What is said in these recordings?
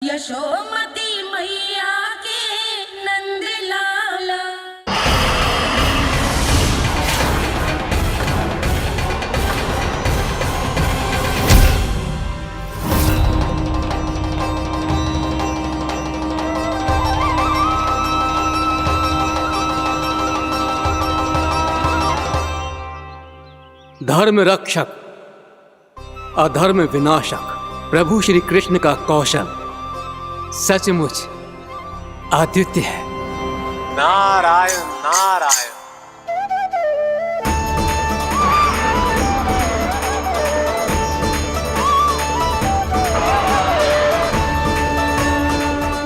यशोमती मैया के नंद लाला। धर्म रक्षक अधर्म विनाशक प्रभु श्री कृष्ण का कौशल सचमुच अद्वितीय है। नारायण नारायण।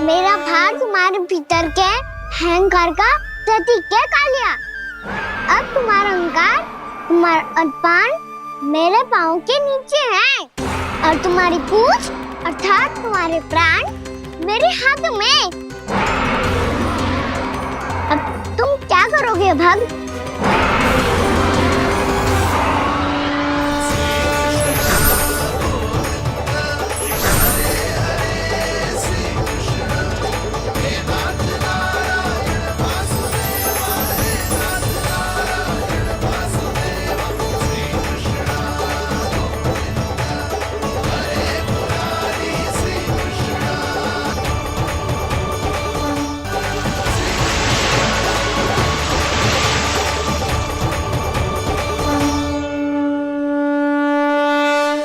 मेरा भाग तुम्हारे भीतर के अहंकार का प्रतीक है कालिया। अब तुम्हारा अहंकार, तुम्हारा अर्पण मेरे पाँव के नीचे है और तुम्हारी पूंछ अर्थात तुम्हारे प्राण मेरे हाथ में। अब तुम क्या करोगे भक्त?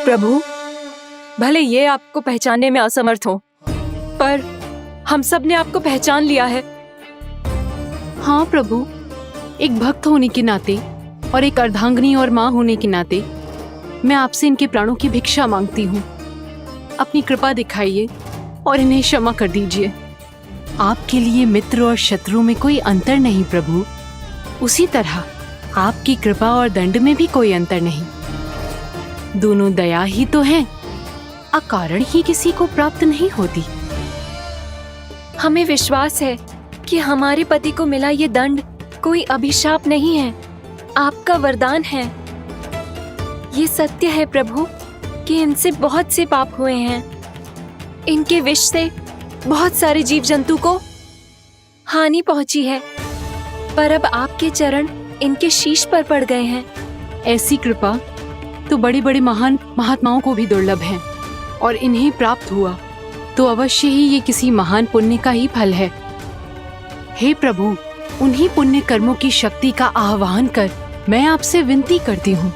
प्रभु, भले ये आपको पहचानने में असमर्थ हो, पर हम सब ने आपको पहचान लिया है। हाँ प्रभु, एक भक्त होने के नाते और एक अर्धांगिनी और माँ होने के नाते मैं आपसे इनके प्राणों की भिक्षा मांगती हूँ। अपनी कृपा दिखाइए और इन्हें क्षमा कर दीजिए। आपके लिए मित्र और शत्रु में कोई अंतर नहीं प्रभु। उसी तरह आपकी कृपा और दंड में भी कोई अंतर नहीं। दोनों दया ही तो हैं, अकारण ही किसी को प्राप्त नहीं होती। हमें विश्वास है कि हमारे पति को मिला ये दंड कोई अभिशाप नहीं है, आपका वरदान है। ये सत्य है प्रभु कि इनसे बहुत से पाप हुए हैं। इनके विष से बहुत सारे जीव जंतु को हानि पहुंची है, पर अब आपके चरण इनके शीश पर पड़ गए हैं। ऐसी कृपा तो बड़े बड़े महान महात्माओं को भी दुर्लभ है, और इन्हें प्राप्त हुआ तो अवश्य ही ये किसी महान पुण्य का ही फल है। हे प्रभु, उन्हीं पुण्य कर्मों की शक्ति का आह्वान कर मैं आपसे विनती करती हूँ,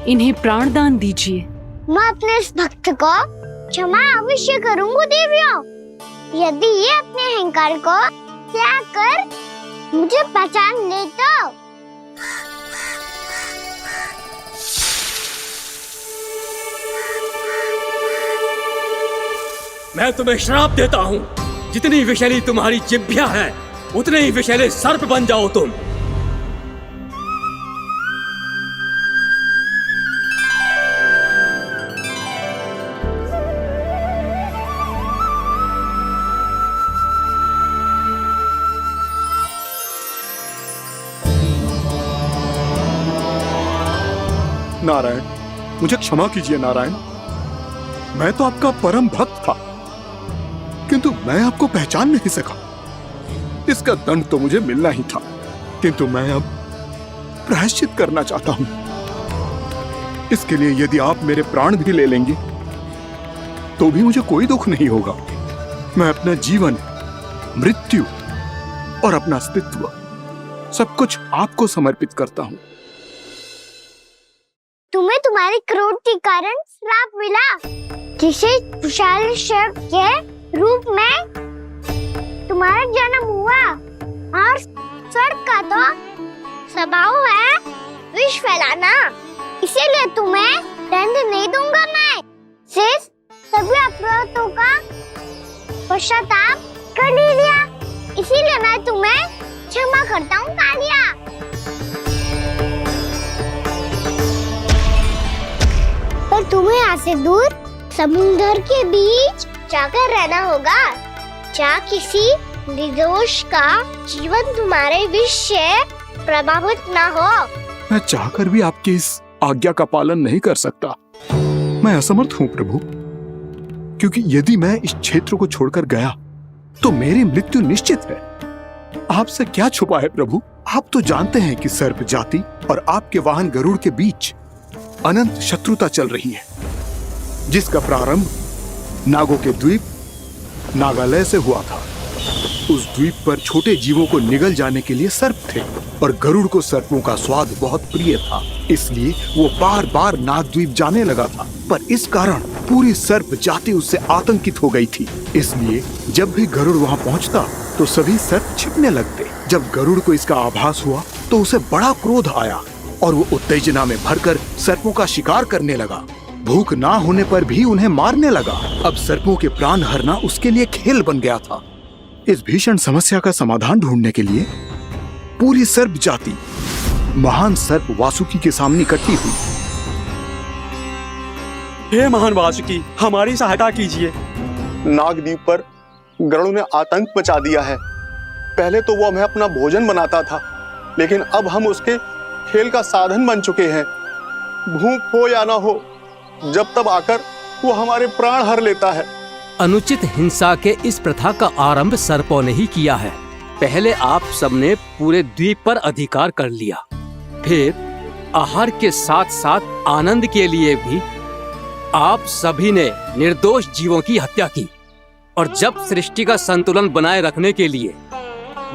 इन्हें प्राणदान दीजिए। मैं अपने इस भक्त को क्षमा अवश्य करूंगी देवियों, यदि ये अपने अहंकार को त्याग कर मुझे पहचान ले तो। मैं तुम्हें श्राप देता हूँ, जितनी विषैली तुम्हारी जिह्वा है उतने ही विषैले सर्प बन जाओ तुम। नारायण, मुझे क्षमा कीजिए नारायण। मैं तो आपका परम भक्त था, किंतु मैं आपको पहचान नहीं सका। इसका दंड तो मुझे मिलना ही था, किंतु मैं अब प्रायश्चित करना चाहता हूं। इसके लिए यदि आप मेरे प्राण भी ले लेंगे तो भी मुझे कोई दुख नहीं होगा। मैं अपना जीवन, मृत्यु और अपना अस्तित्व सब कुछ आपको समर्पित करता हूं। तुम्हें तुम्हारे क्रोध के कारण श्राप मिला, जिसे विशाल सर्प के रूप में तुम्हारा जन्म हुआ, और सर्प का तो स्वभाव है विष फैलाना। इसीलिए तुम्हें दंड नहीं दूंगा मैं। सिर्फ सभी अपराधों का पश्चाताप कर लिया, इसीलिए मैं तुम्हें क्षमा करता हूँ कालिया। पर तुम्हें यहाँ से दूर समुद्र के बीच जाकर रहना होगा, जहाँ किसी निर्दोष का जीवन तुम्हारे विष से प्रभावित ना हो। मैं चाहकर भी आपकी इस आज्ञा का पालन नहीं कर सकता। मैं असमर्थ हूँ प्रभु। क्योंकि यदि मैं इस क्षेत्र को छोड़कर गया तो मेरी मृत्यु निश्चित है। आपसे क्या छुपा है प्रभु? आप तो जानते हैं कि सर्प जाति और आपके वाहन गरुड़ के बीच अनंत शत्रुता चल रही है, जिसका प्रारंभ नागों के द्वीप नागालय से हुआ था। उस द्वीप पर छोटे जीवों को निगल जाने के लिए सर्प थे और गरुड़ को सर्पों का स्वाद बहुत प्रिय था, इसलिए वो बार बार नागद्वीप जाने लगा था। पर इस कारण पूरी सर्प जाति उससे आतंकित हो गई थी। इसलिए जब भी गरुड़ वहां पहुंचता तो सभी सर्प छिपने लगते। जब गरुड़ को इसका आभास हुआ तो उसे बड़ा क्रोध आया और वो उत्तेजना में भरकर सर्पों का शिकार करने लगा। भूख ना होने पर भी उन्हें मारने लगा। अब सर्पों के प्राण हरना उसके लिए खेल बन गया था। इस भीषण समस्या का समाधान ढूंढने के लिए पूरी सर्प जाति महान सर्प वासुकी के सामने इकट्ठी हुई। हे महान वासुकी, हमारी सहायता कीजिए। नागद्वीप पर गरुड़ ने आतंक मचा दिया है। पहले तो वो हमें अपना भोजन बनाता था, लेकिन अब हम उसके खेल का साधन बन चुके हैं। भूख हो या ना हो, जब तब आकर वो हमारे प्राण हर लेता है। अनुचित हिंसा के इस प्रथा का आरंभ सर्पों ने ही किया है। पहले आप सबने पूरे द्वीप पर अधिकार कर लिया, फिर आहार के साथ साथ आनंद के लिए भी आप सभी ने निर्दोष जीवों की हत्या की। और जब सृष्टि का संतुलन बनाए रखने के लिए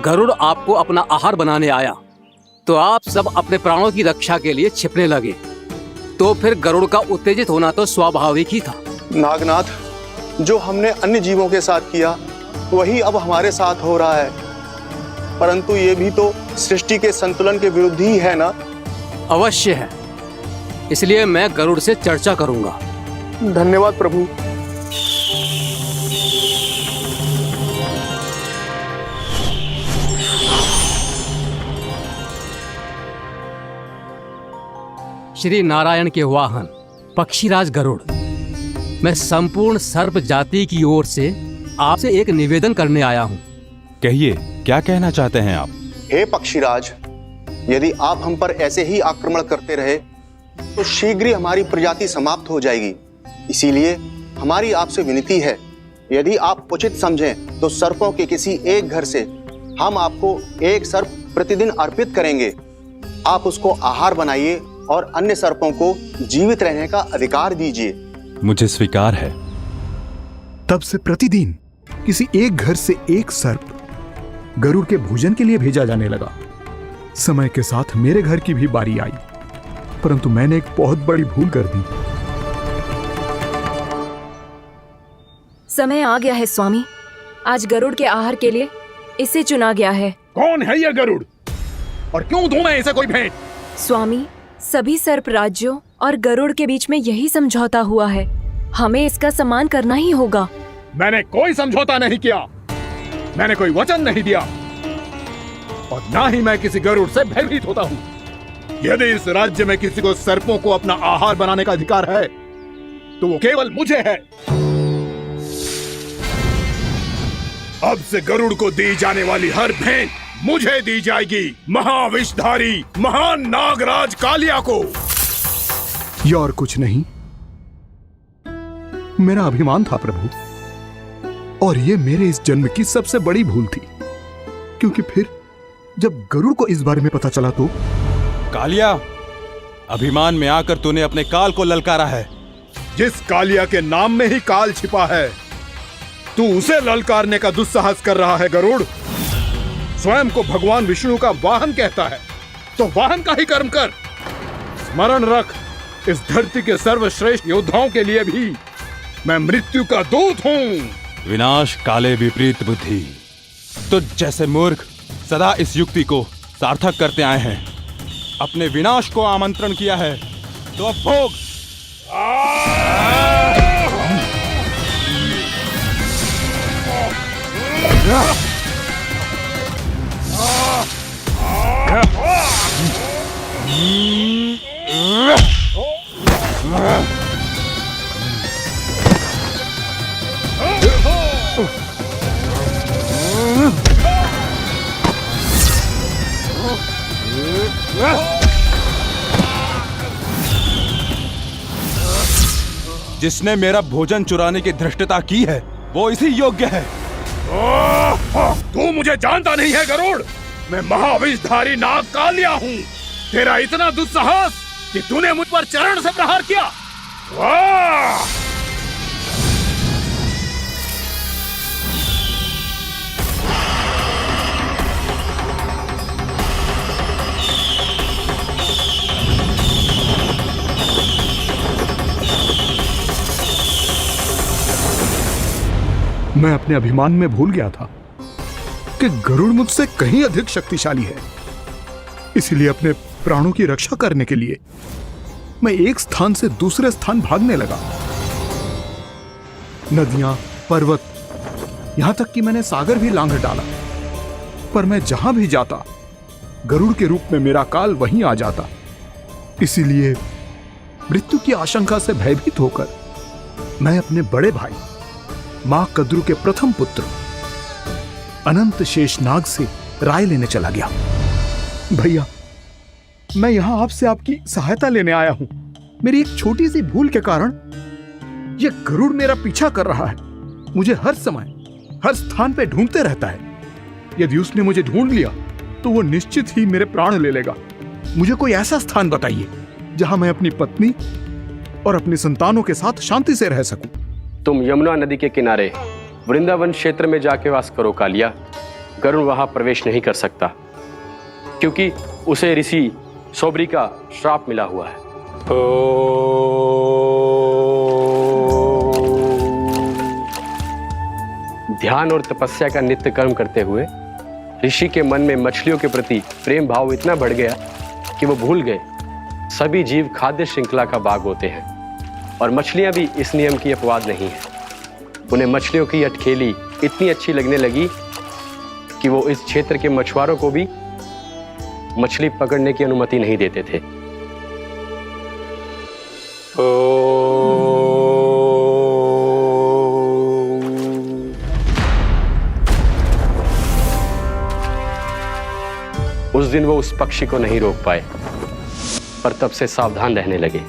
गरुड़ आपको अपना आहार बनाने आया, तो आप सब अपने प्राणों की रक्षा के लिए छिपने लगे। तो फिर गरुड़ का उत्तेजित होना तो स्वाभाविक ही था। नागनाथ, जो हमने अन्य जीवों के साथ किया वही अब हमारे साथ हो रहा है, परंतु ये भी तो सृष्टि के संतुलन के विरुद्ध ही है ना? अवश्य है, इसलिए मैं गरुड़ से चर्चा करूंगा। धन्यवाद प्रभु। श्री नारायण के वाहन पक्षीराज गरुड़, मैं संपूर्ण सर्प जाति की ओर से आपसे एक निवेदन करने आया हूँ। कहिए, क्या कहना चाहते हैं आप? हे पक्षीराज, यदि आप हम पर ऐसे ही आक्रमण करते रहे तो शीघ्र ही हमारी प्रजाति समाप्त हो जाएगी। इसीलिए हमारी आपसे विनती है, यदि आप उचित समझें तो सर्पों के किसी एक घर से हम आपको एक सर्प प्रतिदिन अर्पित करेंगे। आप उसको आहार बनाइए और अन्य सर्पों को जीवित रहने का अधिकार दीजिए। मुझे स्वीकार है। तब से प्रतिदिन किसी एक घर से एक सर्प गरुड़ के भोजन के लिए भेजा जाने लगा। समय के साथ मेरे घर की भी बारी आई, परंतु मैंने एक बहुत बड़ी भूल कर दी। समय आ गया है स्वामी, आज गरुड़ के आहार के लिए इसे चुना गया है। कौन है यह गरुड़ और क्यों दूं मैं इसे कोई भेंट? स्वामी, सभी सर्प राज्यों और गरुड़ के बीच में यही समझौता हुआ है, हमें इसका सम्मान करना ही होगा। मैंने कोई समझौता नहीं किया, मैंने कोई वचन नहीं दिया और ना ही मैं किसी गरुड़ से भयभीत होता हूँ। यदि इस राज्य में किसी को सर्पों को अपना आहार बनाने का अधिकार है तो वो केवल मुझे है। अब से गरुड़ को दी जाने वाली हर भेंट मुझे दी जाएगी, महाविषधारी महान नागराज कालिया को। ये और कुछ नहीं, मेरा अभिमान था प्रभु, और ये मेरे इस जन्म की सबसे बड़ी भूल थी, क्योंकि फिर जब गरुड़ को इस बारे में पता चला तो। कालिया, अभिमान में आकर तूने अपने काल को ललकारा है। जिस कालिया के नाम में ही काल छिपा है, तू उसे ललकारने का दुस्साहस कर रहा है गरुड़। स्वयं को भगवान विष्णु का वाहन कहता है, तो वाहन का ही कर्म कर। स्मरण रख, इस धरती के सर्वश्रेष्ठ योद्धाओं के लिए भी मैं मृत्यु का दूत हूँ। विनाश काले विपरीत बुद्धि। तो जैसे मूर्ख सदा इस युक्ति को सार्थक करते आए हैं, अपने विनाश को आमंत्रण किया है, तो अब भोग। जिसने मेरा भोजन चुराने की धृष्टता की है वो इसी योग्य है। तू मुझे जानता नहीं है गरुड़, मैं महाविषधारी नाग कालिया हूँ। तेरा इतना दुस्साहस कि तूने मुझ पर चरण से प्रहार किया। वाह! मैं अपने अभिमान में भूल गया था कि गरुड़ मुझसे कहीं अधिक शक्तिशाली है। इसलिए अपने प्राणों की रक्षा करने के लिए मैं एक स्थान से दूसरे स्थान भागने लगा। नदियां, पर्वत, यहां तक कि मैंने सागर भी लांघ डाला, पर मैं जहां भी जाता गरुड़ के रूप में मेरा काल वहीं आ जाता। इसीलिए मृत्यु की आशंका से भयभीत होकर मैं अपने बड़े भाई मां कद्रू के प्रथम पुत्र अनंत शेषनाग से राय लेने चला गया। भैया, मैं यहां आपसे आपकी सहायता लेने आया हूं। मेरी एक छोटी सी भूल के कारण यह गरुड़ मेरा पीछा कर रहा है। मुझे हर समय हर स्थान पे ढूंढते रहता है। यदि उसने मुझे ढूंढ लिया तो वो निश्चित ही मेरे प्राण ले लेगा। मुझे कोई ऐसा स्थान बताइए जहां मैं अपनी पत्नी और अपनी संतानों के साथ शांति से रह सकूं। तुम यमुना नदी के किनारे वृंदावन क्षेत्र में जाके वास करो कालिया। गरुड़ वहां प्रवेश नहीं कर सकता क्योंकि उसे ऋषि सोबरी का श्राप मिला हुआ है। ध्यान और तपस्या का नित्य कर्म करते हुए ऋषि के मन में मछलियों के प्रति प्रेम भाव इतना बढ़ गया कि वो भूल गए सभी जीव खाद्य श्रृंखला का भाग होते हैं और मछलियां भी इस नियम की अपवाद नहीं है। उन्हें मछलियों की अटखेली इतनी अच्छी लगने लगी कि वो इस क्षेत्र के मछुआरों को भी मछली पकड़ने की अनुमति नहीं देते थे। उस दिन वो उस पक्षी को नहीं रोक पाए, पर तब से सावधान रहने लगे।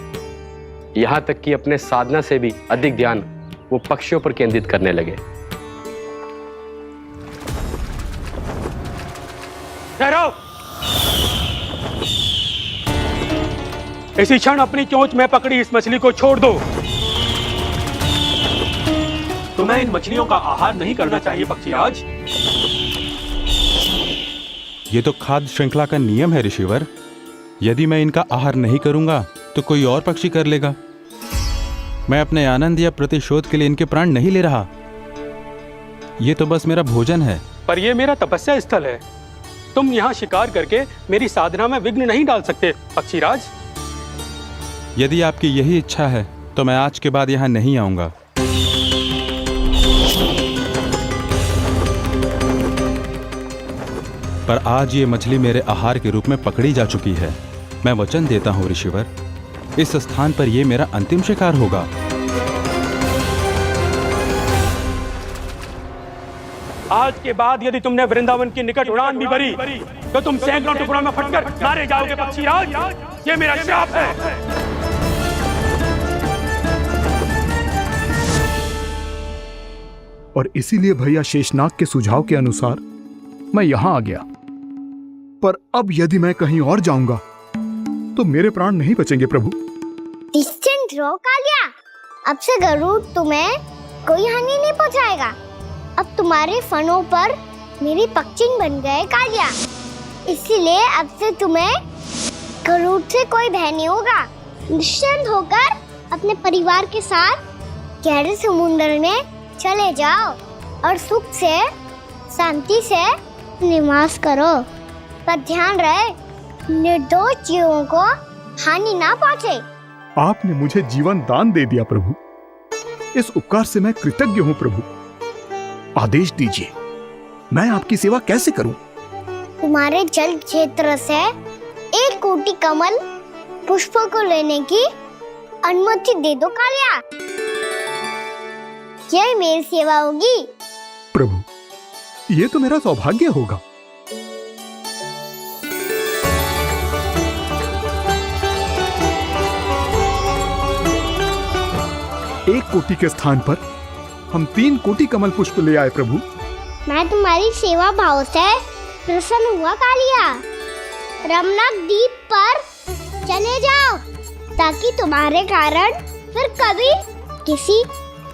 यहां तक कि अपने साधना से भी अधिक ध्यान वो पक्षियों पर केंद्रित करने लगे। ठहरो! इसी क्षण अपनी चोंच में पकड़ी इस मछली को छोड़ दो। तुम्हें इन मछलियों का आहार नहीं करना चाहिए पक्षीराज। ये तो खाद्य श्रृंखला का नियम है ऋषिवर। यदि मैं इनका आहार नहीं करूंगा तो कोई और पक्षी कर लेगा। मैं अपने आनंद या प्रतिशोध के लिए इनके प्राण नहीं ले रहा। ये तो बस मेरा भोजन है। पर यह मेरा तपस्या स्थल है। तुम यहाँ शिकार करके मेरी साधना में विघ्न नहीं डाल सकते पक्षीराज। यदि आपकी यही इच्छा है तो मैं आज के बाद यहाँ नहीं आऊंगा। पर आज ये मछली मेरे आहार के रूप में पकड़ी जा चुकी है। मैं वचन देता हूँ ऋषिवर, इस स्थान पर यह मेरा अंतिम शिकार होगा। आज के बाद यदि तुमने वृंदावन की निकट उड़ान भी भरी तो तुम सैकड़ों टुकड़ों में फटकर मारे जाओगे पक्षीराज। ये मेरा श्राप है। और इसीलिए भैया शेषनाग के सुझाव के अनुसार मैं यहां आ गया। पर अब यदि मैं कहीं और जाऊंगा तो मेरे प्राण नहीं बचेंगे प्रभु। निश्चिंत रहो कालिया, अब से गरुड़ तुम्हें कोई हानि नहीं पहुंचाएगा। अब तुम्हारे फनों पर मेरी पक्षी बन गए कालिया, इसीलिए अब से तुम्हें गरुड़ से कोई भय नहीं होगा। निश्चिंत होकर अपने परिवार के साथ गहरे समुद्र में चले जाओ और सुख से शांति से निवास करो। पर ध्यान रहे निर्दोष जीवों को हानि ना पहुंचे। आपने मुझे जीवन दान दे दिया प्रभु, इस उपकार से मैं कृतज्ञ हूँ प्रभु। आदेश दीजिए, मैं आपकी सेवा कैसे करूं? तुम्हारे जल क्षेत्र से 1 कोटि कमल पुष्पों को लेने की अनुमति दे दो कालिया। यही मेरी सेवा होगी। प्रभु, ये तो मेरा सौभाग्य होगा। 1 कोटि के स्थान पर हम 3 कोटि कमल पुष्प ले आए प्रभु। मैं तुम्हारी सेवा भाव से प्रसन्न हुआ कालिया। रमणक द्वीप पर चले जाओ ताकि तुम्हारे कारण फिर कभी किसी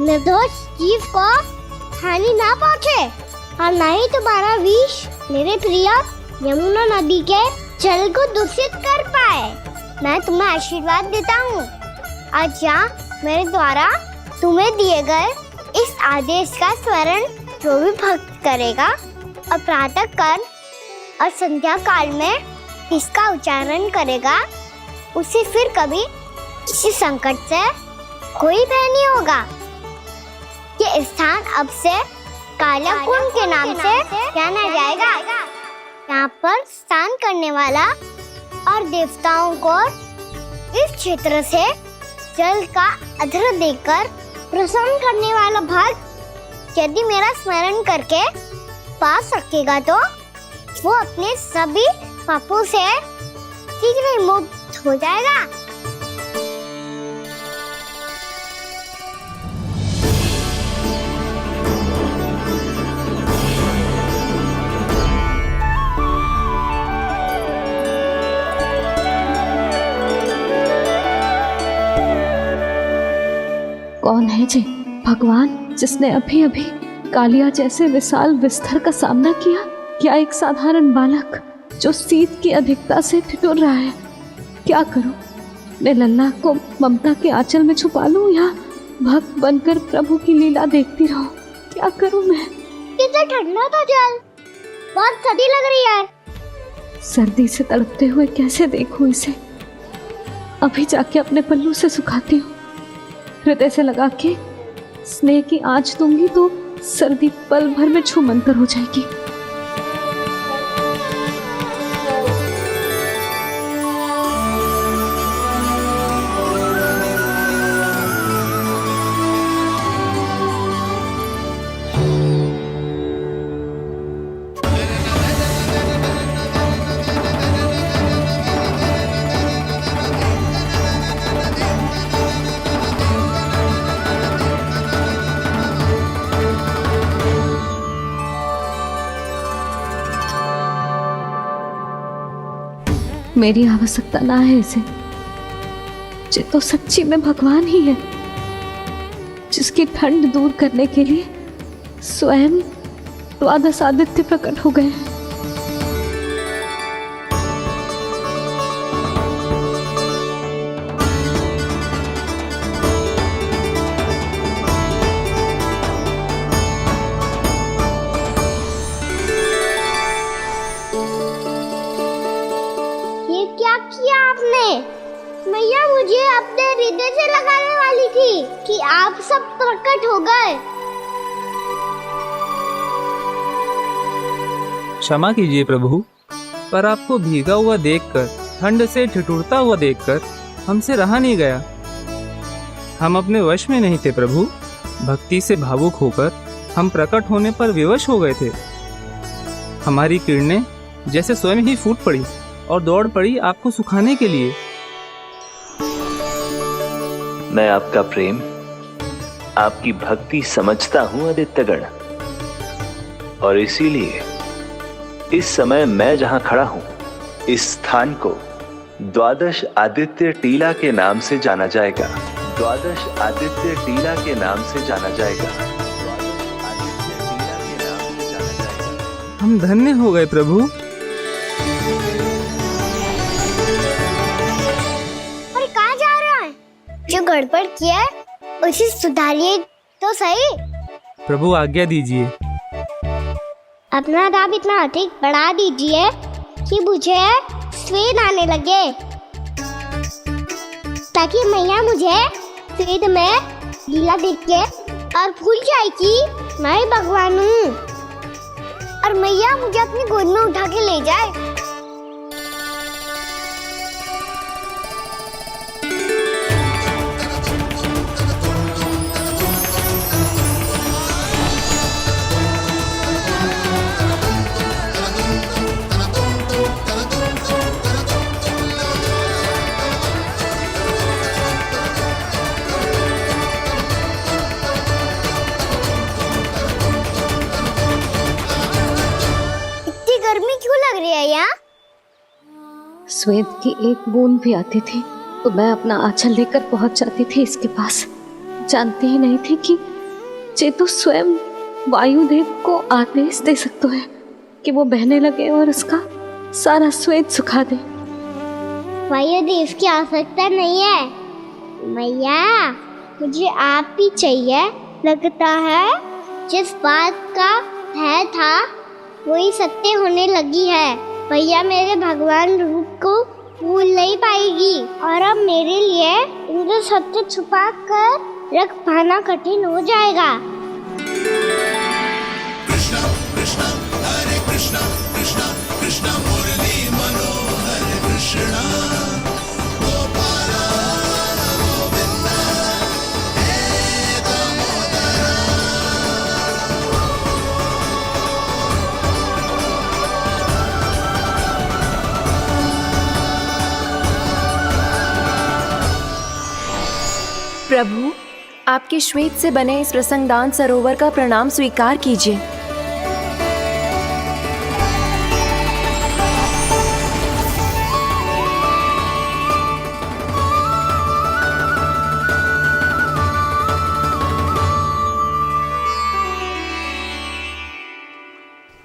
निर्दोष जीव को हानि ना पहुँचे और न ही तुम्हारा विष मेरे प्रिय यमुना नदी के जल को दूषित कर पाए। मैं तुम्हें आशीर्वाद देता हूँ। आज यहाँ मेरे द्वारा तुम्हें दिए गए इस आदेश का स्मरण जो भी भक्त करेगा और प्रातः काल और संध्या काल में इसका उच्चारण करेगा, उसे फिर कभी किसी संकट से कोई भय नहीं होगा। ये स्थान अब से काला कुंड के नाम से जाना जाएगा। यहाँ पर स्नान करने वाला और देवताओं को इस क्षेत्र से जल का अर्घ्य देकर प्रसन्न करने वाला भक्त यदि मेरा स्मरण करके पा सकेगा तो वो अपने सभी पापों से शीघ्र ही मुक्त हो जाएगा। कौन है जी भगवान जिसने अभी अभी कालिया जैसे विशाल विस्तर का सामना किया? क्या एक साधारण बालक जो शीत की अधिकता से ठिठुर रहा है? क्या करूं? मैं लल्ला को ममता के आंचल में छुपा लूं या भक्त बनकर प्रभु की लीला देखती रहूं? क्या करूं मैं? कितना ठंडा था जल, बहुत सर्दी लग रही है। सर्दी से तड़पते हुए कैसे देखूं इसे? अभी जाके अपने पल्लू से सुखाती हूँ। हृदय से लगा के स्नेह की आंच दूंगी तो सर्दी पल भर में छूमंतर हो जाएगी। मेरी आवश्यकता ना है इसे। ये तो सच्ची में भगवान ही है जिसकी ठंड दूर करने के लिए स्वयं द्वादश आदित्य प्रकट हो गए। क्या किया आपने? मैया मुझे अपने हृदय से लगाने वाली थी कि आप सब प्रकट हो गए। क्षमा कीजिए प्रभु, पर आपको भीगा हुआ देखकर, ठंड से ठिठुरता हुआ देखकर हमसे रहा नहीं गया। हम अपने वश में नहीं थे प्रभु। भक्ति से भावुक होकर हम प्रकट होने पर विवश हो गए थे। हमारी किरणें जैसे स्वयं ही फूट पड़ी और दौड़ पड़ी आपको सुखाने के लिए। मैं आपका प्रेम, आपकी भक्ति समझता हूं आदित्यगण, और इसीलिए इस समय मैं जहां खड़ा हूं, इस स्थान को द्वादश आदित्य टीला के नाम से जाना जाएगा। द्वादश आदित्य टीला के नाम से जाना जाएगा। द्वादश आदित्य टीला के नाम से जाना जाएगा। हम धन्य हो गए प्रभु। और कहाँ जा रहा है? जो गड़बड़ किया है उसे सुधारिए तो सही। प्रभु आज्ञा दीजिए। अपना दाम इतना अधिक बढ़ा दीजिए कि मुझे स्वेद आने लगे, ताकि मैया मुझे स्वेद में लीला देख के और भूल जाए कि मैं भगवान हूँ, और मैया मुझे अपनी गोद में उठा के ले जाए। मैया? श्वेत की एक बूंद भी आती थी तो मैं अपना आंचल लेकर पहुंच जाती थी इसके पास। जानती ही नहीं थी कि चेतु स्वयं वायुदेव को आदेश दे सकता है कि वो बहने लगे और उसका सारा श्वेत सुखा दे। वायुदेव की आवश्यकता नहीं है मैया, मुझे आप ही चाहिए। लगता है जिस बात का भय था वही सत्य होने लगी है। भैया मेरे भगवान रूप को भूल नहीं पाएगी और अब मेरे लिए इनको सत्य छुपा कर रख पाना कठिन हो जाएगा। प्रभु, आपके श्वेत से बने इस प्रसंगदान सरोवर का प्रणाम स्वीकार कीजिए।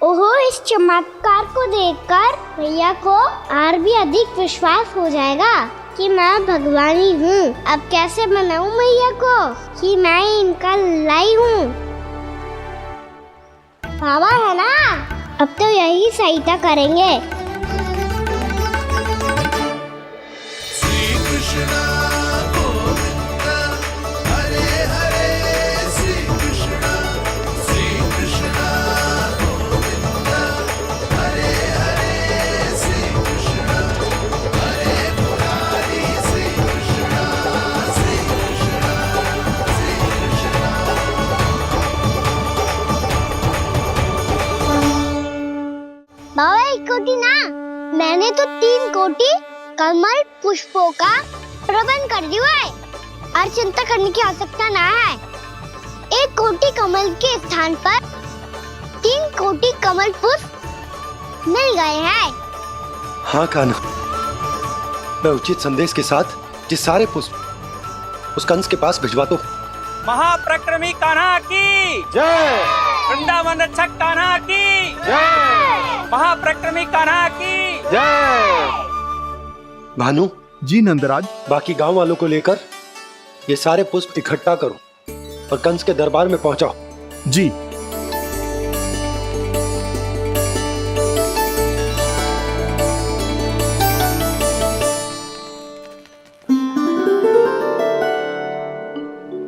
ओहो, इस चमत्कार को देखकर भैया को और भी अधिक विश्वास हो जाएगा कि मैं भगवानी हूँ। अब कैसे मनाऊं मैया को कि मैं इनका लाई हूँ? बाबा है ना, अब तो यही सहायता करेंगे। बाबा एक कोटी ना, मैंने तो 3 कोटी कमल पुष्पों का प्रबंध कर दिया है और चिंता करने की आवश्यकता ना है। 1 कोटी कमल के स्थान पर 3 कोटी कमल पुष्प मिल गए हैं। हाँ कान्हा, मैं उचित संदेश के साथ ये सारे पुष्प उस कंस के पास भिजवा दो। महाप्रक्रमी कान्हा की जय, वृंदावन रक्षक कान्हा की जय, महाप्रक्रमी कान्हा की जय। भानु जी नंदराज, बाकी गांव वालों को लेकर ये सारे पुष्प इकट्ठा करो और कंस के दरबार में पहुंचाओ। जी।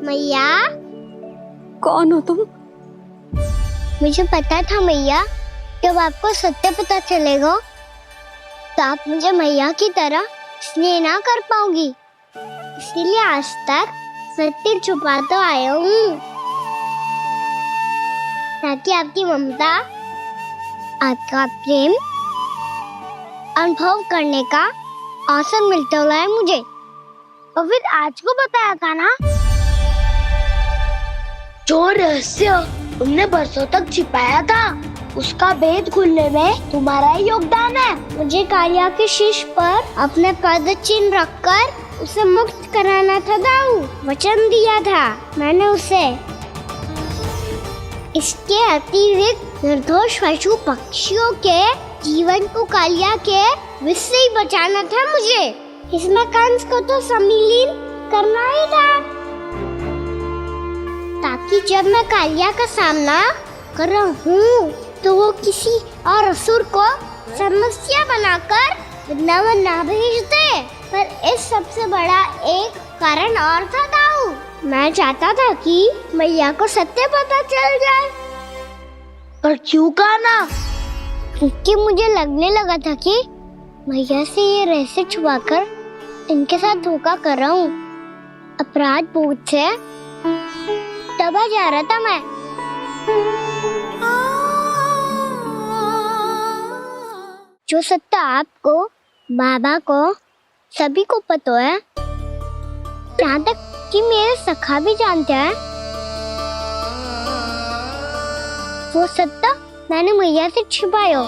मैया, कौन हो तुम? मुझे पता था मैया, जब आपको सत्य पता चलेगा तो आप मुझे मैया की तरह स्नेह ना कर पाओगी, इसलिए आज तक सत्य छुपाता आया हूँ ताकि आपकी ममता, आपका प्रेम अनुभव करने का अवसर मिलता है मुझे। और फिर आज को बताया था ना, जो रहस्य तुमने बरसों तक छिपाया था उसका भेद खुलने में तुम्हारा ही योगदान है। मुझे कालिया के शीश पर अपने पद चिन्ह रखकर उसे मुक्त कराना था दाऊ, वचन दिया था मैंने उसे। इसके अतिरिक्त निर्दोष पशु पक्षियों के जीवन को कालिया के विष से ही बचाना था मुझे। इसमें कंस को तो सम्मिलित करना ही था ताकि जब मैं कालिया का सामना कर रहा हूँ तो वो किसी और असुर को समस्या बनाकर वृंदावन ना भेज दे। पर इस सबसे बड़ा एक कारण और था दाऊ, मैं चाहता था कि मैया को सत्य पता चल जाए। पर क्यों कहा ना? क्योंकि मुझे लगने लगा था कि मैया से ये रहस्य छुपाकर इनके साथ धोखा कर रहा हूँ। अपराध बोध से दबा जा रहा था मैं। जो सत्य आपको, बाबा को, सभी को पता है, यहाँ तक कि मेरे सखा भी जानते हैं, वो सत्य मैंने मैया से छिपाया।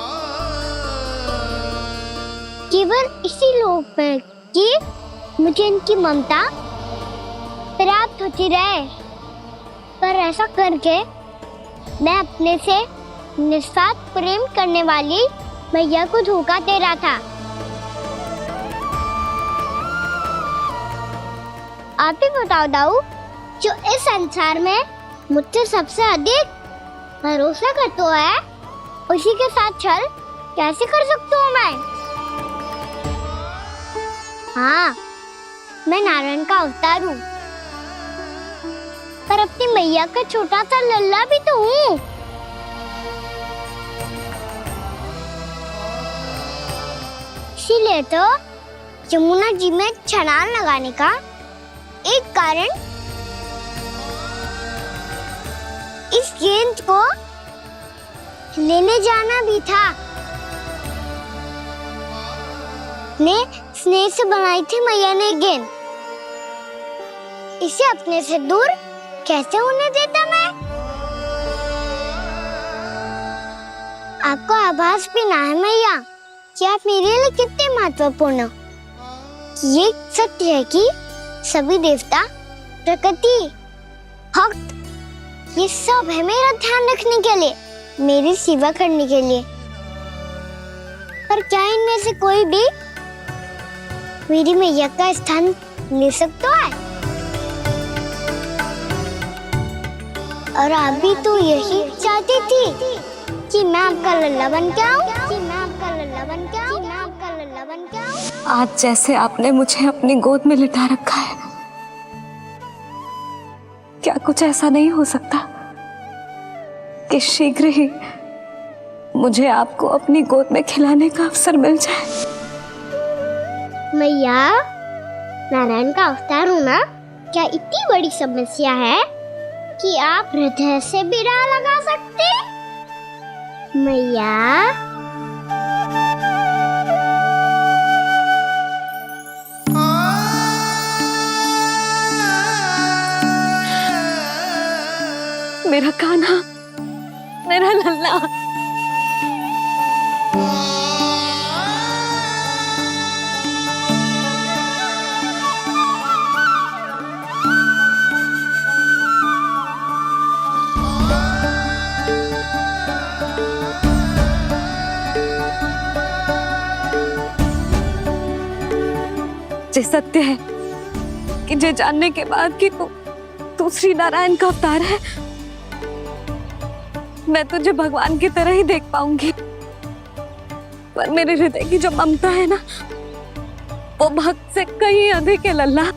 केवल इसी लोक में कि मुझे इनकी ममता प्राप्त होती रहे। पर ऐसा करके मैं अपने से निस्वार्थ प्रेम करने वाली मैया को धोखा दे रहा था। आप ही बताओ दाऊ, जो इस संसार में मुझसे सबसे अधिक भरोसा करता है, उसी के साथ छल कैसे कर सकता हूँ मैं? हाँ, मैं नारायण का अवतार हूँ, पर अपनी मैया का छोटा सा लल्ला भी तो हूँ। इसीलिए तो यमुना जी में छलांग लगाने का एक कारण इस गेंद को लेने जाना भी था। ने स्नेह से बनाई थी मैया ने गेंद, इसे अपने से दूर कैसे होने देता मैं? आपको आभास भी ना है मैया कि आप मेरे लिए कितने महत्वपूर्ण हो। ये सत्य है कि सभी देवता, प्रकृति, भक्त, ये सब है मेरा ध्यान रखने के लिए, मेरी सेवा करने के लिए। पर क्या इनमें से कोई भी मेरी मैया का स्थान ले सकता है? और आप भी तो यही चाहती थी कि मैं आपका लल्ला बन के आऊं, कि मैं आपका लल्ला बन के आऊं, कि मैं आपका लल्ला बन के आऊं। आज जैसे आपने मुझे अपनी गोद में लिटा रखा है, क्या कुछ ऐसा नहीं हो सकता कि शीघ्र ही मुझे आपको अपनी गोद में खिलाने का अवसर मिल जाए? मैया, नारायण का अवतार होना क्या इतनी बड़ी समस्या है कि आप हृदय से भी राह लगा सकते? मैया, मेरा कान्हा, मेरा लल्ला। ये सत्य है कि ये जानने के बाद कि तू श्री नारायण का अवतार है, मैं तुझे भगवान की तरह ही देख पाऊंगी। पर मेरे हृदय की जो ममता है ना, वो भक्त से कहीं अधिक है लल्ला।